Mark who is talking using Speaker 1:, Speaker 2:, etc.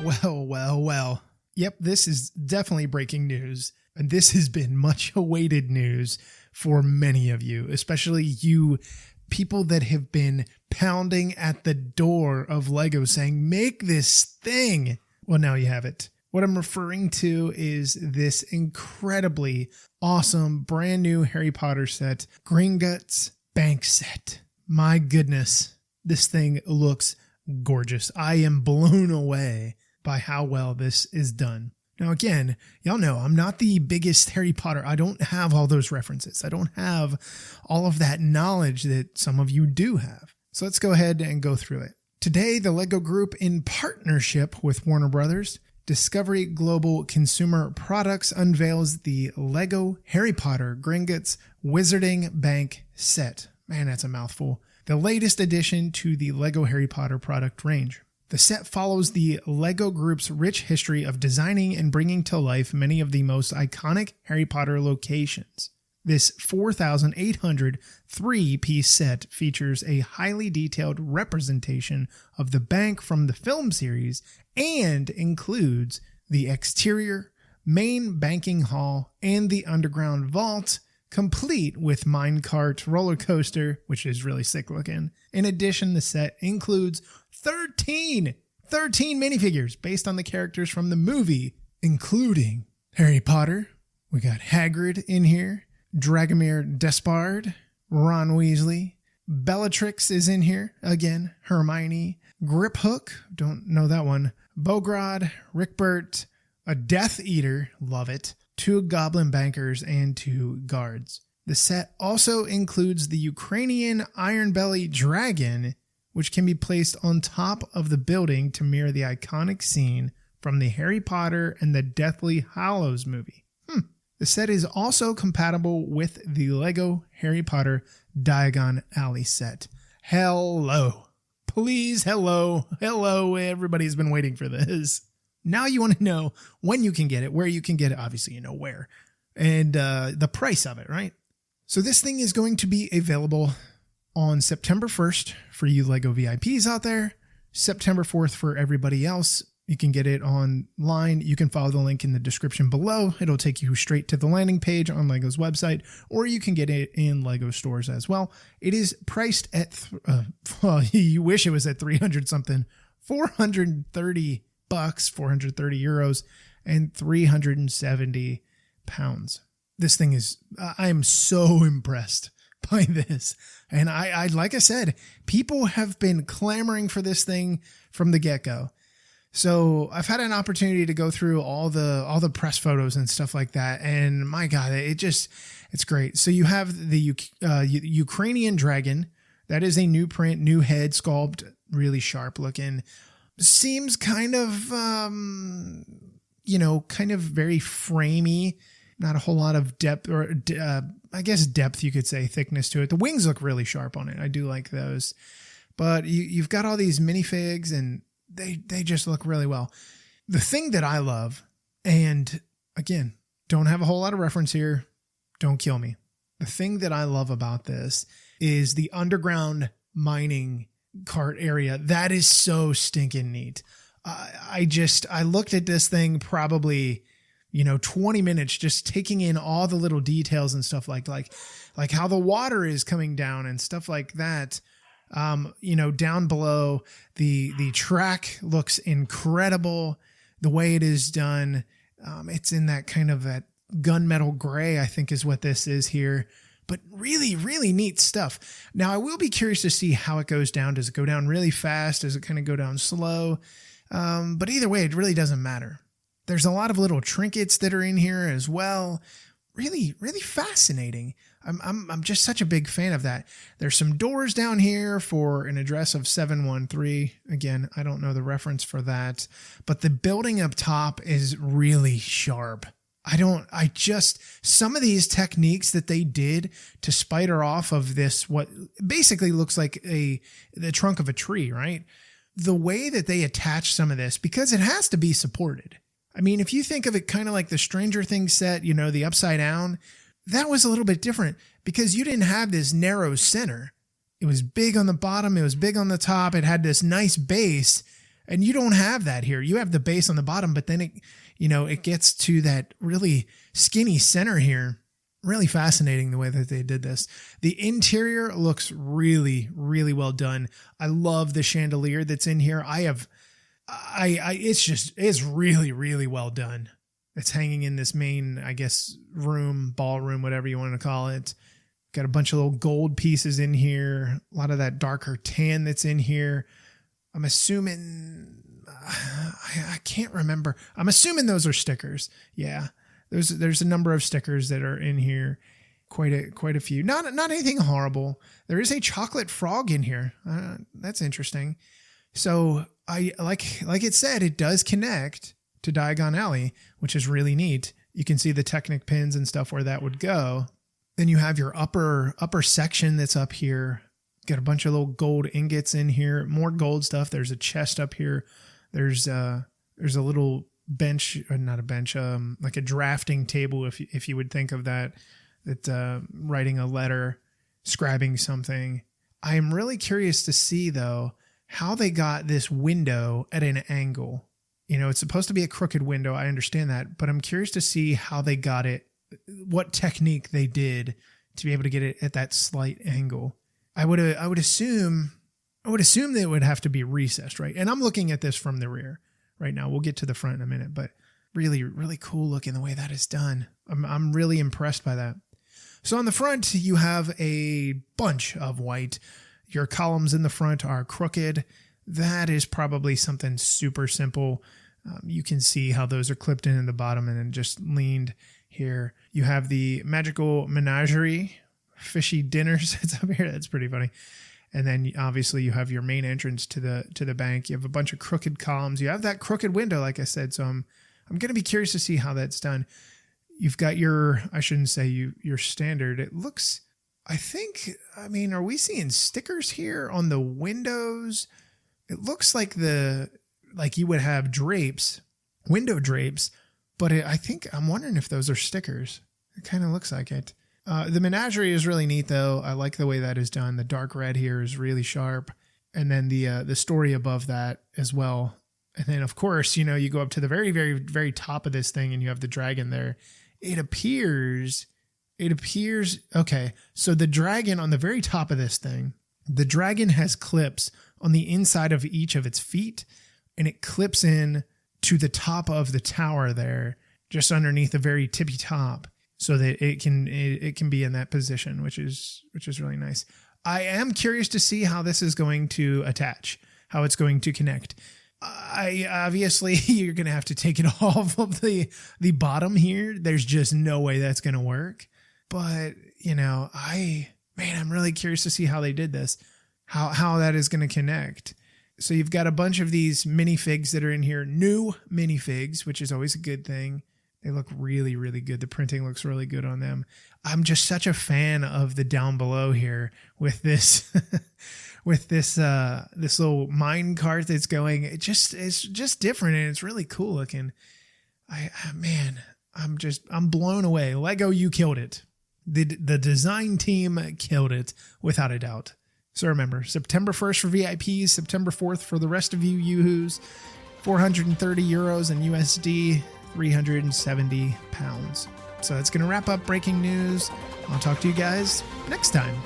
Speaker 1: Well. Yep, this is definitely breaking news. And this has been much awaited news for many of you, especially you people that have been pounding at the door of Lego saying, make this thing. Well, now you have it. What I'm referring to is this incredibly awesome brand new Harry Potter set, Gringotts bank set. My goodness, this thing looks gorgeous. I am blown away by how well this is done. Now again, y'all know I'm not the biggest Harry Potter. I don't have all those references. I don't have all of that knowledge that some of you do have. So let's go ahead and go through it. Today, the LEGO Group, in partnership with Warner Brothers, Discovery Global Consumer Products, unveils the LEGO Harry Potter Gringotts Wizarding Bank set. Man, that's a mouthful. The latest addition to the LEGO Harry Potter product range. The set follows the LEGO Group's rich history of designing and bringing to life many of the most iconic Harry Potter locations. This 4,800 three-piece set features a highly detailed representation of the bank from the film series and includes the exterior, main banking hall, and the underground vault, complete with minecart roller coaster, which is really sick looking. In addition, the set includes 13 minifigures based on the characters from the movie, including Harry Potter. We got Hagrid in here, Dragomir Despard, Ron Weasley, Bellatrix is in here again, Hermione, Griphook, don't know that one, Bogrod, Rickbert, a Death Eater, love it, 2 goblin bankers, and 2 guards. The set also includes the Ukrainian Iron Belly dragon, which can be placed on top of the building to mirror the iconic scene from the Harry Potter and the Deathly Hallows movie. The set is also compatible with the LEGO Harry Potter Diagon Alley set. Hello. Please, hello. Everybody's been waiting for this. Now you want to know when you can get it, where you can get it. Obviously, you know where. And the price of it, right? So this thing is going to be available on September 1st for you LEGO VIPs out there. September 4th for everybody else. You can get it online. You can follow the link in the description below. It'll take you straight to the landing page on LEGO's website, or you can get it in LEGO stores as well. It is priced at, well, you wish it was at 300 something, 430 bucks, 430 euros, and 370 pounds. This thing is, I am so impressed by this. And I like I said, people have been clamoring for this thing from the get-go. So I've had an opportunity to go through all the press photos and stuff like that. And my God, it's great. So you have the Ukrainian dragon. That is a new print, new head sculpt, really sharp looking. Seems kind of, kind of very framey. Not a whole lot of depth, or I guess depth, you could say, thickness to it. The wings look really sharp on it. I do like those. But you've got all these minifigs, and they just look really well. The thing that I love, and again, don't have a whole lot of reference here, don't kill me. The thing that I love about this is the underground mining cart area. That is so stinking neat. I looked at this thing probably 20 minutes just taking in all the little details and stuff like how the water is coming down and stuff like that. Down below, the track looks incredible. The way it is done, it's in that kind of that gunmetal gray, I think is what this is here. But really, really neat stuff. Now, I will be curious to see how it goes down. Does it go down really fast? Does it kind of go down slow? But either way, it really doesn't matter. There's a lot of little trinkets that are in here as well. Really, really fascinating. I'm just such a big fan of that. There's some doors down here for an address of 713. Again, I don't know the reference for that, but the building up top is really sharp. Some of these techniques that they did to spider off of this, what basically looks like the trunk of a tree, right? The way that they attach some of this, because it has to be supported. I mean, if you think of it kind of like the Stranger Things set, the upside down, that was a little bit different because you didn't have this narrow center. It was big on the bottom. It was big on the top. It had this nice base. And you don't have that here. You have the base on the bottom, but then it gets to that really skinny center here. Really fascinating the way that they did this. The interior looks really, really well done. I love the chandelier that's in here. It's really, really well done. It's hanging in this main, I guess, ballroom, whatever you want to call it. Got a bunch of little gold pieces in here. A lot of that darker tan that's in here. I'm assuming, I can't remember. I'm assuming those are stickers. Yeah, there's a number of stickers that are in here. Quite a few. Not anything horrible. There is a chocolate frog in here. That's interesting. So I like it said, it does connect to Diagon Alley, which is really neat. You can see the Technic pins and stuff where that would go. Then you have your upper section that's up here. Got a bunch of little gold ingots in here, more gold stuff. There's a chest up here. There's a little bench, or not a bench, like a drafting table, if you would think of that writing a letter, scribing something. I am really curious to see though how they got this window at an angle. It's supposed to be a crooked window. I understand that, but I'm curious to see how they got it, what technique they did to be able to get it at that slight angle. I would assume that it would have to be recessed, right? And I'm looking at this from the rear right now. We'll get to the front in a minute, but really, really cool looking the way that is done. I'm really impressed by that. So on the front, you have a bunch of white. Your columns in the front are crooked. That is probably something super simple. You can see how those are clipped in the bottom and then just leaned here. You have the magical menagerie, fishy dinners. It's up here. That's pretty funny. And then obviously you have your main entrance to the bank. You have a bunch of crooked columns. You have that crooked window, like I said. So I'm going to be curious to see how that's done. You've got your standard. It looks, are we seeing stickers here on the windows? It looks like you would have drapes, window drapes, but I'm wondering if those are stickers. It kind of looks like it. The menagerie is really neat though. I like the way that is done. The dark red here is really sharp. And then the story above that as well. And then of course, you go up to the very, very, very top of this thing and you have the dragon there. It appears, okay. So the dragon on the very top of this thing, the dragon has clips on the inside of each of its feet, and it clips in to the top of the tower there, just underneath the very tippy top, so that it can be in that position, which is really nice. I am curious to see how this is going to attach, how it's going to connect. Obviously you're going to have to take it off of the bottom here. There's just no way that's going to work. But, I'm really curious to see how they did this, how that is going to connect. So you've got a bunch of these minifigs that are in here, new minifigs, which is always a good thing. They look really, really good. The printing looks really good on them. I'm just such a fan of the down below here with this, this little mine cart that's going. It's just different and it's really cool looking. I'm blown away. Lego, you killed it. The design team killed it without a doubt. So remember, September 1st for VIPs, September 4th for the rest of you Yoo-hoos, 430 euros in USD, 370 pounds. So that's going to wrap up breaking news. I'll talk to you guys next time.